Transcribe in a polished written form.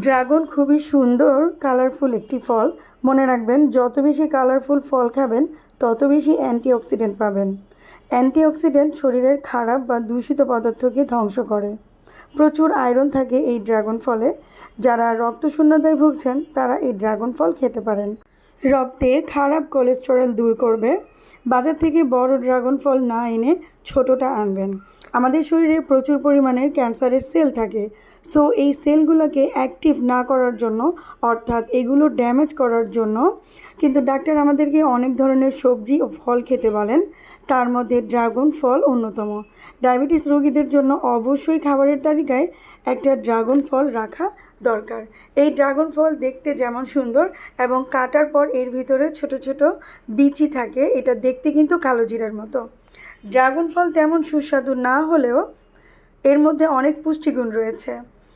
Dragon খুবই সুন্দর colourful একটি ফল। মনে রাখবেন, যত বেশি কালারফুল ফল খাবেন তত বেশি অ্যান্টিঅক্সিডেন্ট পাবেন। অ্যান্টিঅক্সিডেন্ট শরীরের খারাপ বা দূষিত পদার্থকে ধ্বংস করে। প্রচুর আয়রন থাকে এই ড্রাগন ফলে। যারা রক্তশূন্যতায় ভুগছেন তারা এই ড্রাগন ফল খেতে পারেন। রক্তে খারাপ কোলেস্টেরল দূর করবে। বাজার থেকে বড় ড্রাগন ফল না এনে ছোটোটা আনবেন। আমাদের শরীরে প্রচুর পরিমাণের ক্যান্সারের সেল থাকে। সো এই সেলগুলোকে অ্যাক্টিভ না করার জন্য, অর্থাৎ এগুলো ড্যামেজ করার জন্য কিন্তু ডাক্তার আমাদেরকে অনেক ধরনের সবজি ও ফল খেতে বলেন। তার মধ্যে ড্রাগন ফল অন্যতম। ডায়াবেটিস রোগীদের জন্য অবশ্যই খাবারের তালিকায় একটা ড্রাগন ফল রাখা দরকার। এই ড্রাগন ফল দেখতে যেমন সুন্দর এবং কাটার পর এর ভিতরে ছোট ছোট বিচি থাকে, এটা দেখতে কিন্তু কালো জিরার মতো। ড্রাগন ফল তেমন সুস্বাদু না হলেও এর মধ্যে অনেক পুষ্টিগুণ রয়েছে।